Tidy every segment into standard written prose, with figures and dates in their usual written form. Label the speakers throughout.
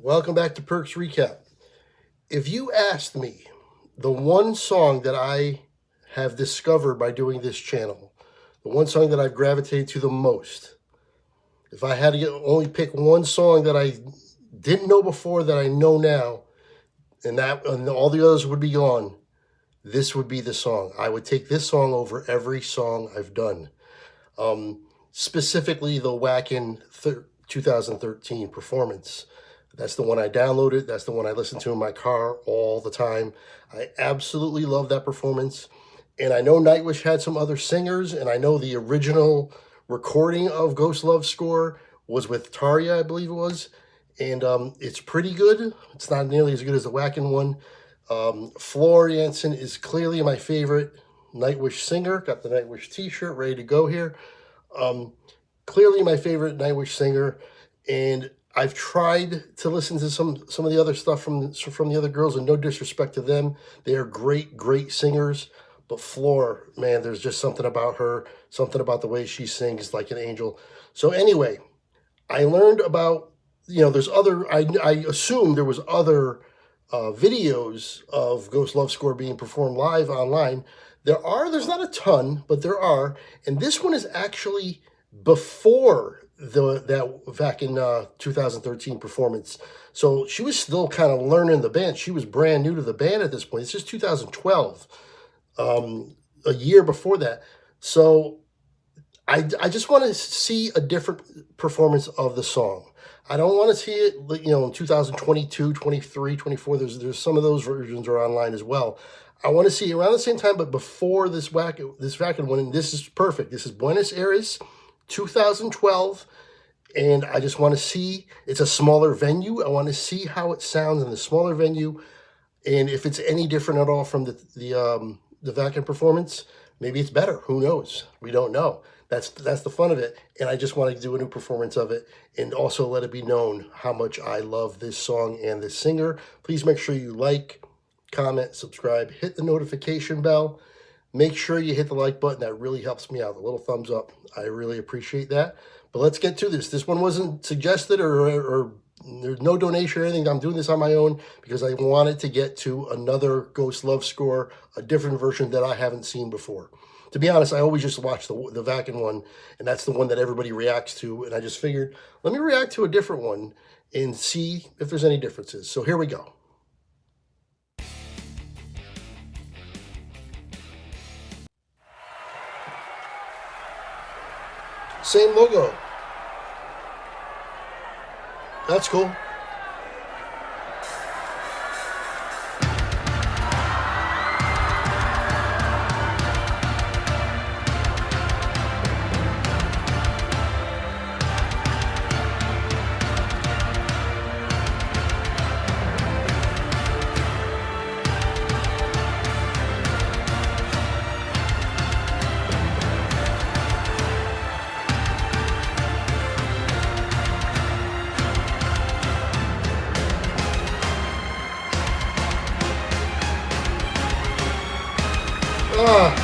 Speaker 1: Welcome back to Perks Recap. If you asked me the one song that I have discovered by doing this channel, the one song that I've gravitated to the most, if I had to only pick one song that I didn't know before that I know now, and all the others would be gone, this would be the song. I would take this song over every song I've done. Specifically the Whackin' 2013 performance. That's the one I downloaded. That's the one I listen to in my car all the time. I absolutely love that performance. And I know Nightwish had some other singers, and I know the original recording of Ghost Love Score was with Tarja, I believe it was. And it's pretty good. It's not nearly as good as the Whackin' one. Floor Jansen is clearly my favorite Nightwish singer. Got the Nightwish t-shirt ready to go here. Clearly my favorite Nightwish singer. And I've tried to listen to some of the other stuff from the other girls, and no disrespect to them. They are great singers. But Floor, man, there's just something about her, something about the way she sings like an angel. So anyway, I learned about, there's other, I assume there was other videos of Ghost Love Score being performed live online. There's not a ton, but there are. And this one is actually before that back in 2013 performance. So she was still kind of learning the band. She was brand new to the band at this point. It's just 2012, a year before that. So I just want to see a different performance of the song. I don't want to see it, in 2022, 23, 24. There's some of those versions are online as well. I want to see around the same time, but before this Whackin' one. And this is perfect. This is Buenos Aires, 2012, and I just want to see, it's a smaller venue. I want to see how it sounds in the smaller venue, and if it's any different at all from the Whackin' performance. Maybe it's better. Who knows? We don't know. That's the fun of it, and I just want to do a new performance of it, and also let it be known how much I love this song and this singer. Please make sure you like, comment, subscribe, hit the notification bell. Make sure you hit the like button. That really helps me out. The little thumbs up. I really appreciate that. But let's get to this. This one wasn't suggested or there's no donation or anything. I'm doing this on my own because I wanted to get to another Ghost Love Score, a different version that I haven't seen before. To be honest, I always just watch the Whackin' one, and that's the one that everybody reacts to. And I just figured, let me react to a different one and see if there's any differences. So here we go. Same logo. That's cool. Ah.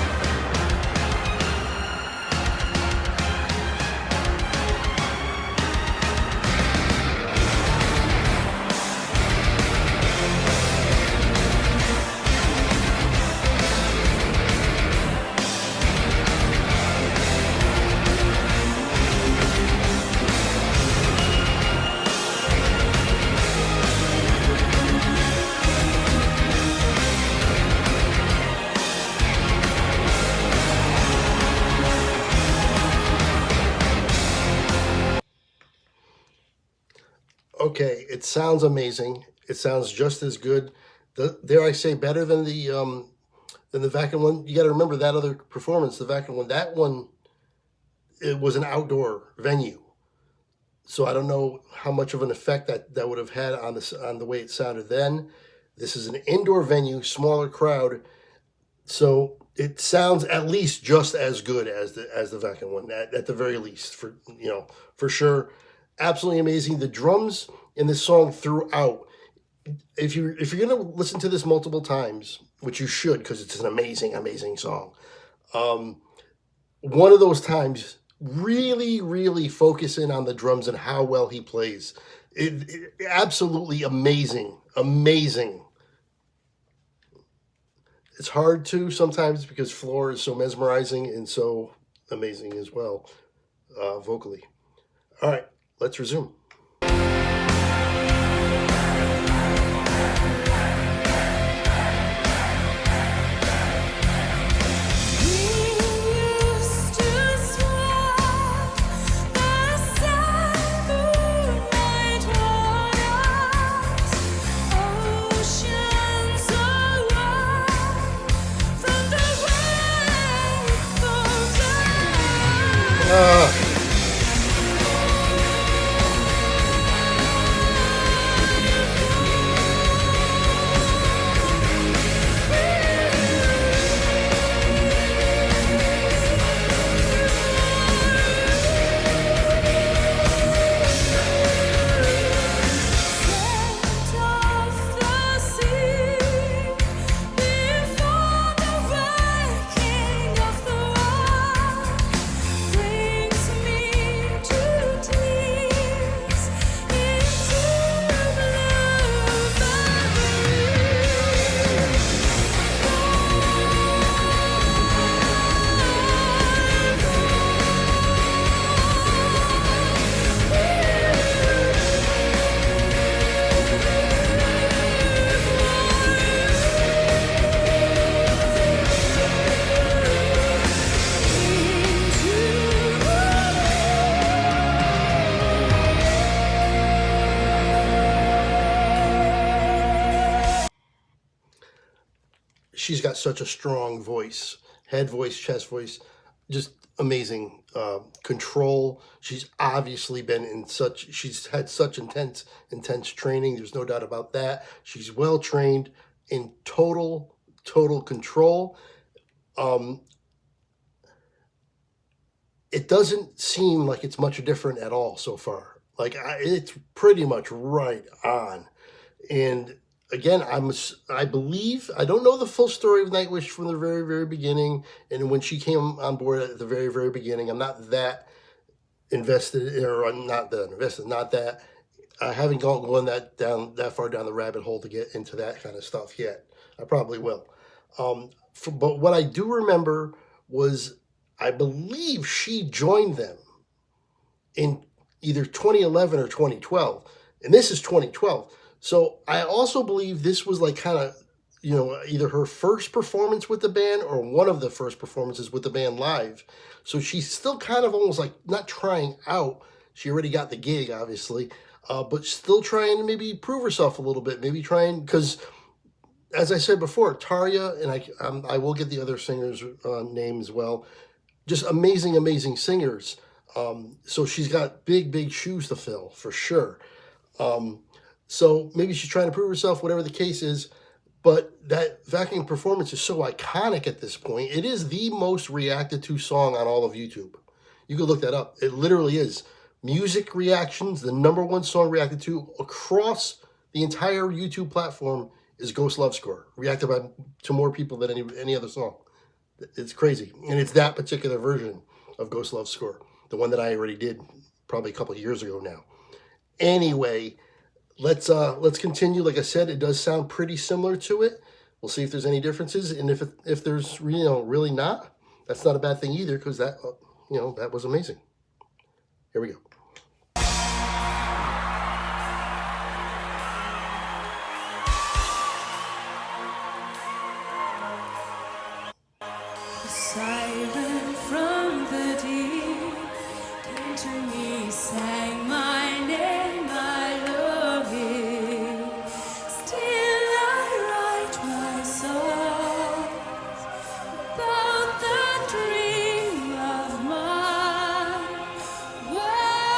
Speaker 1: Okay, it sounds amazing. It sounds just as good. Dare I say, better than the Whackin' one. You got to remember that other performance, the Whackin' one. That one, it was an outdoor venue, so I don't know how much of an effect that would have had on the way it sounded then. This is an indoor venue, smaller crowd, so it sounds at least just as good as the Whackin' one at the very least. For sure. Absolutely amazing. The drums in this song throughout. If you're gonna listen to this multiple times, which you should, because it's an amazing song. One of those times, really focus in on the drums and how well he plays. It absolutely amazing, amazing. It's hard to sometimes because Floor is so mesmerizing and so amazing as well, vocally. All right, let's resume. She's got such a strong voice, head voice, chest voice, just amazing control. She's obviously been in such, she's had such intense training. There's no doubt about that. She's well trained, in total control. It doesn't seem like it's much different at all so far. Like it's pretty much right on. And again, I believe, I don't know the full story of Nightwish from the very beginning, and when she came on board at the very beginning. I'm not that invested, or I'm not that invested, not that I haven't gone that far down the rabbit hole to get into that kind of stuff yet. I probably will. But what I do remember was, I believe she joined them in either 2011 or 2012, and this is 2012. So I also believe this was like kind of, either her first performance with the band or one of the first performances with the band live. So she's still kind of almost like not trying out. She already got the gig, obviously, but still trying to maybe prove herself a little bit. Maybe trying, because as I said before, Tarja, and I will get the other singers' name as well. Just amazing singers. So she's got big shoes to fill for sure. So maybe she's trying to prove herself, whatever the case is. But that vacuum performance is so iconic at this point. It is the most reacted to song on all of YouTube. You can look that up. It literally is. Music reactions, the #1 song reacted to across the entire YouTube platform is Ghost Love Score, reacted to more people than any other song. It's crazy. And it's that particular version of Ghost Love Score, the one that I already did probably a couple of years ago now. Anyway, let's continue. Like I said, it does sound pretty similar to it. We'll see if there's any differences, and if there's really not, that's not a bad thing either, because that that was amazing. Here we go.
Speaker 2: Siren from the deep came to me, sang my name, I love you. Still I write my songs about that dream of mine. Where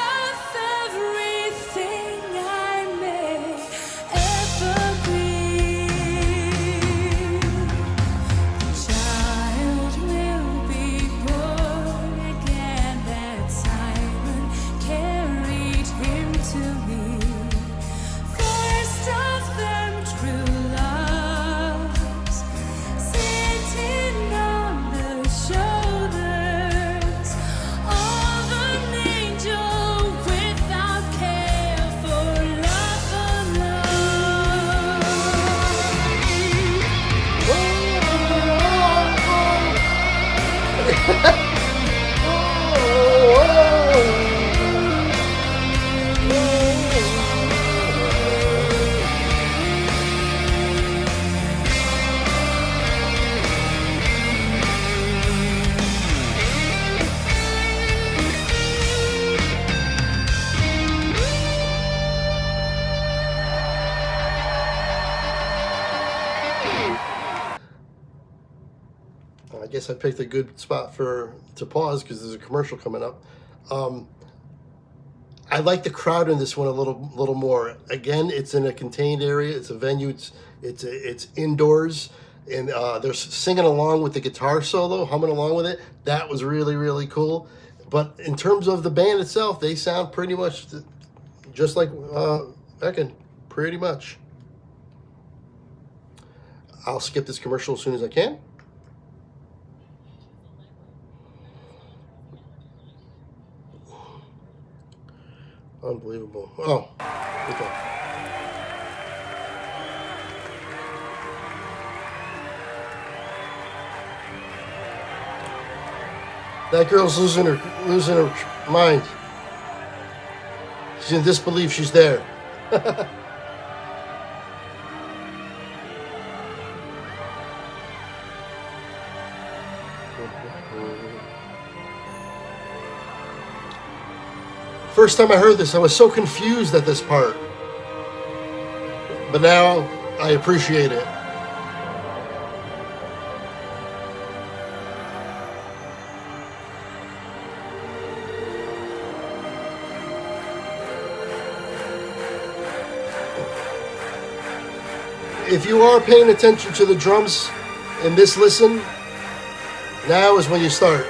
Speaker 1: guess I picked a good spot to pause because there's a commercial coming up. I like the crowd in this one a little more. Again, it's in a contained area. It's a venue. It's indoors, and they're singing along with the guitar solo, humming along with it. That was really, really cool. But in terms of the band itself, they sound pretty much just like Becken, pretty much. I'll skip this commercial as soon as I can. Unbelievable. Oh, okay. That girl's losing her mind. She's in disbelief she's there. First time I heard this, I was so confused at this part. But now I appreciate it. If you are paying attention to the drums in this listen, now is when you start.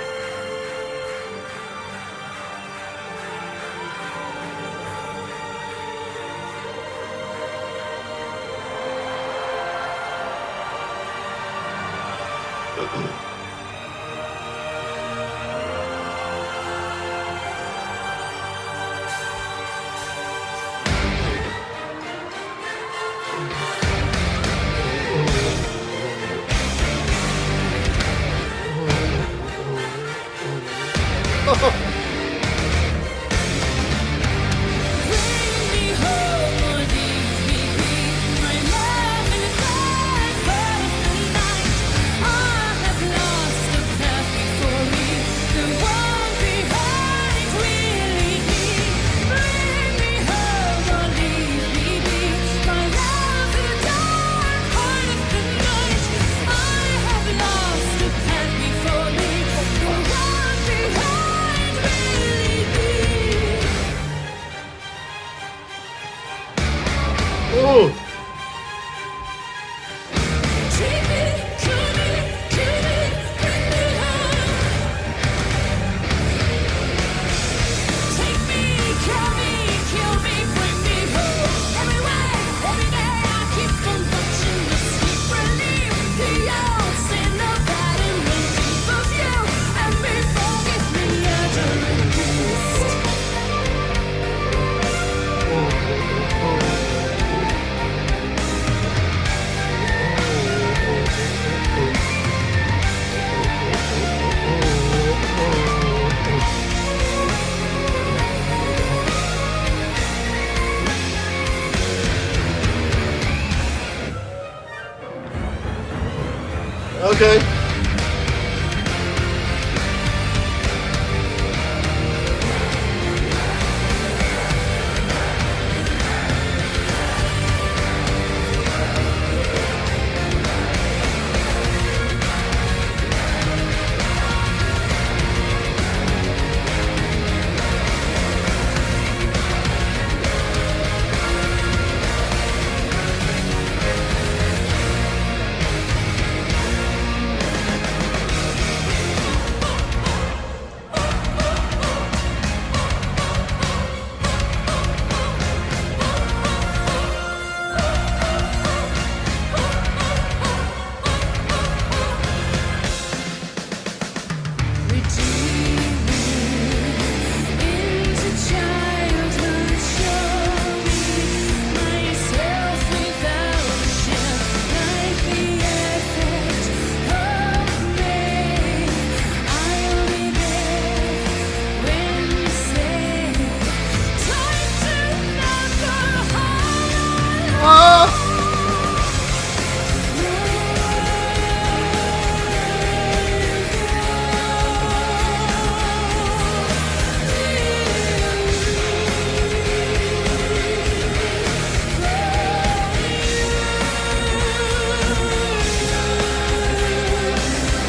Speaker 1: Okay.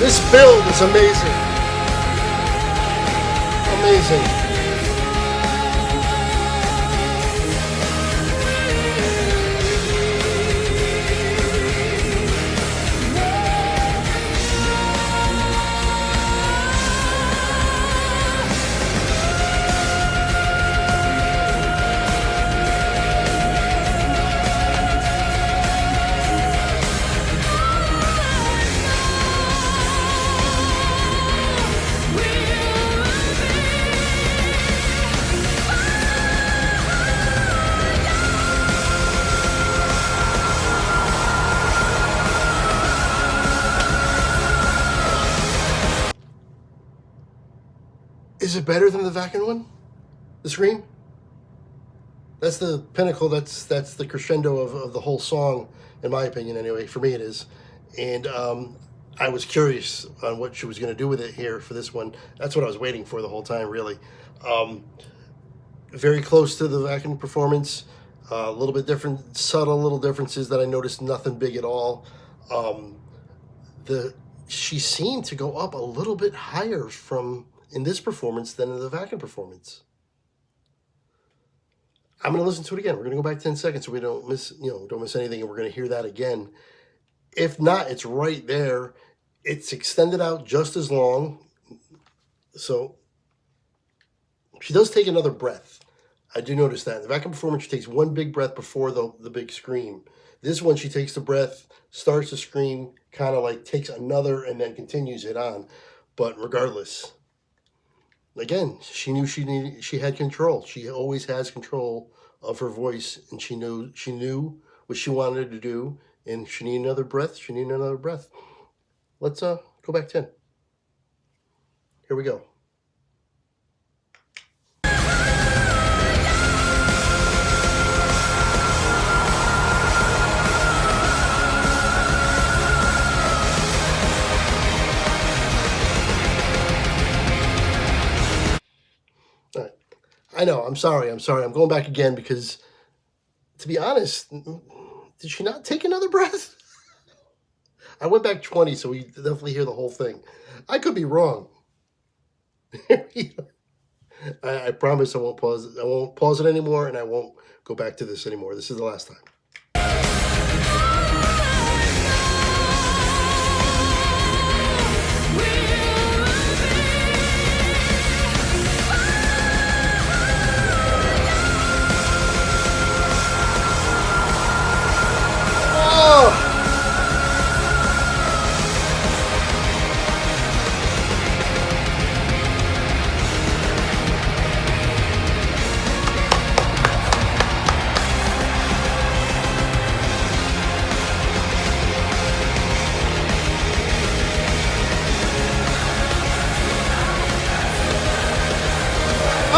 Speaker 1: This build is amazing. Amazing. Is it better than the Vakin one? The Scream? That's the pinnacle, that's the crescendo of the whole song, in my opinion anyway. For me it is. And I was curious on what she was going to do with it here for this one. That's what I was waiting for the whole time, really. Very close to the Vakin performance. A little bit different, subtle little differences that I noticed, nothing big at all. She seemed to go up a little bit higher in this performance than in the Vakin performance. I'm going to listen to it again. We're going to go back 10 seconds so we don't miss anything, and we're going to hear that again. If not, it's right there. It's extended out just as long. So she does take another breath. I do notice that. In the Vakin performance, she takes one big breath before the big scream. This one, she takes the breath, starts to scream, kind of like takes another, and then continues it on. But regardless, again, she knew she had control. She always has control of her voice, and she knew what she wanted to do, and she needed another breath. She needed another breath. Let's go back 10. Here we go. I know, I'm sorry. I'm going back again because, to be honest, did she not take another breath? I went back 20, so we definitely hear the whole thing. I could be wrong. I promise I won't pause. I won't pause it anymore, and I won't go back to this anymore. This is the last time.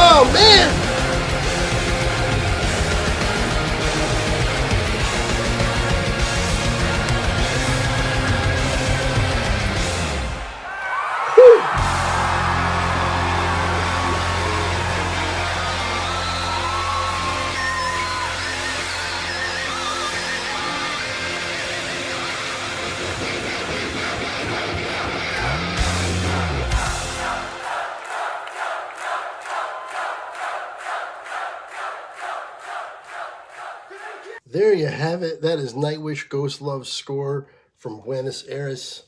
Speaker 1: Oh, man! There you have it. That is Nightwish Ghost Love score from Buenos Aires.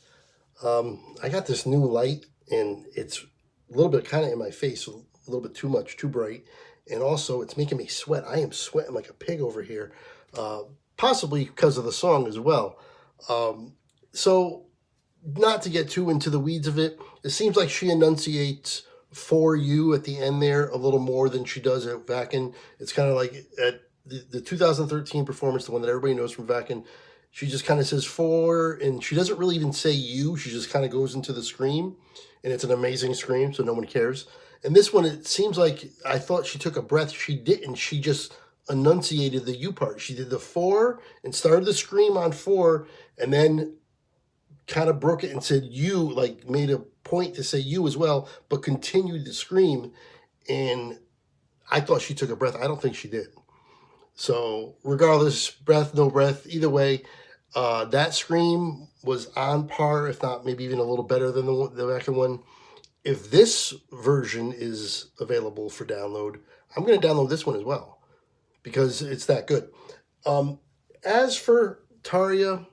Speaker 1: I got this new light, and it's a little bit kind of in my face, a little bit too much, too bright. And also, it's making me sweat. I am sweating like a pig over here, possibly because of the song as well. So, not to get too into the weeds of it, it seems like she enunciates for you at the end there a little more than she does at Vakin. It's kind of like at the 2013 performance, the one that everybody knows from Vakin, she just kind of says for, and she doesn't really even say you. She just kind of goes into the scream, and it's an amazing scream, so no one cares. And this one, it seems like I thought she took a breath. She didn't. She just enunciated the you part. She did the for and started the scream on for, and then kind of broke it and said you, like made a point to say you as well, but continued the scream. And I thought she took a breath. I don't think she did. So regardless, breath, no breath, either way, That Scream was on par, if not maybe even a little better than the second one. If this version is available for download, I'm going to download this one as well because it's that good. As for Taria,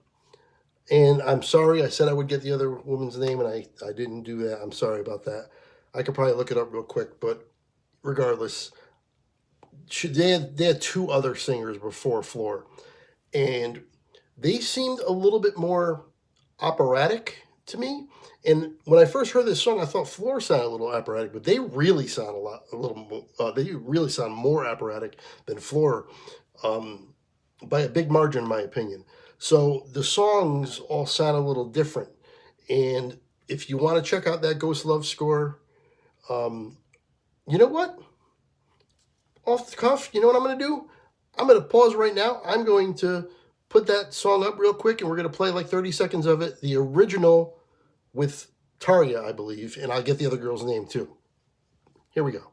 Speaker 1: and I'm sorry, I said I would get the other woman's name, and I didn't do that. I'm sorry about that. I could probably look it up real quick, but regardless, they had two other singers before Floor, and they seemed a little bit more operatic to me. And when I first heard this song, I thought Floor sounded a little operatic, but they really sound they really sound more operatic than Floor, by a big margin, in my opinion. So the songs all sound a little different. And if you want to check out that Ghost Love score, you know what? Off the cuff, you know what I'm going to do? I'm going to pause right now. I'm going to put that song up real quick, and we're going to play like 30 seconds of it. The original with Taria, I believe, and I'll get the other girl's name too. Here we go.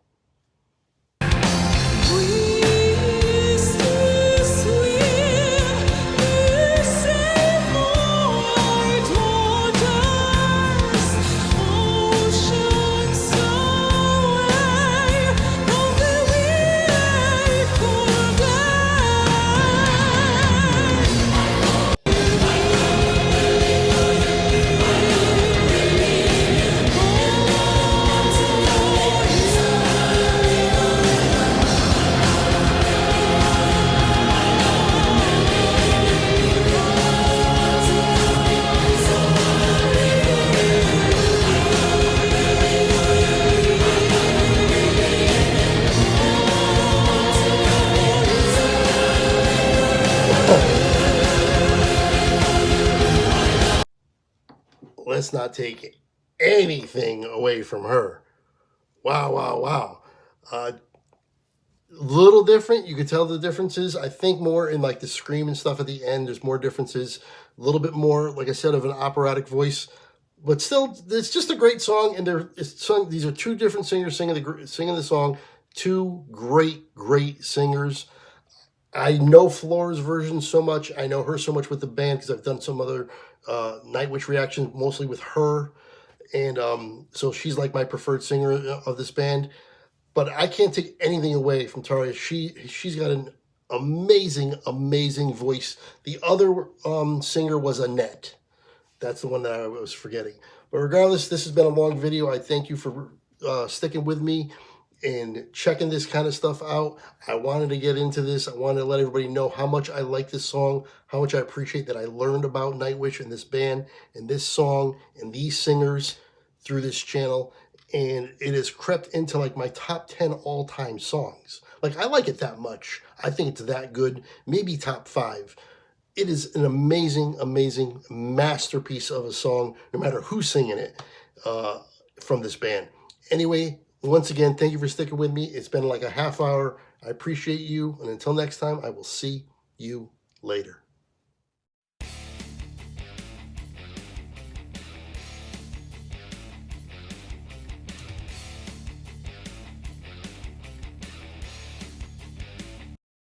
Speaker 1: Let's not take anything away from her. Wow, wow, wow. Little different. You could tell the differences. I think more in like the scream and stuff at the end. There's more differences. A little bit more, like I said, of an operatic voice. But still, it's just a great song. And these are two different singers singing the song. Two great singers. I know Floor's version so much. I know her so much with the band because I've done some other Nightwish reactions, mostly with her. And so she's like my preferred singer of this band. But I can't take anything away from Taria. She's got an amazing voice. The other singer was Annette. That's the one that I was forgetting. But regardless, this has been a long video. I thank you for sticking with me and checking this kind of stuff out. I wanted to get into this. I wanted to let everybody know how much I like this song, how much I appreciate that I learned about Nightwish and this band and this song and these singers through this channel. And it has crept into like my top 10 all-time songs. Like, I like it that much. I think it's that good. Maybe top 5. It is an amazing masterpiece of a song, no matter who's singing it, from this band. Anyway, once again, thank you for sticking with me. It's been like a half hour. I appreciate you. And until next time, I will see you later.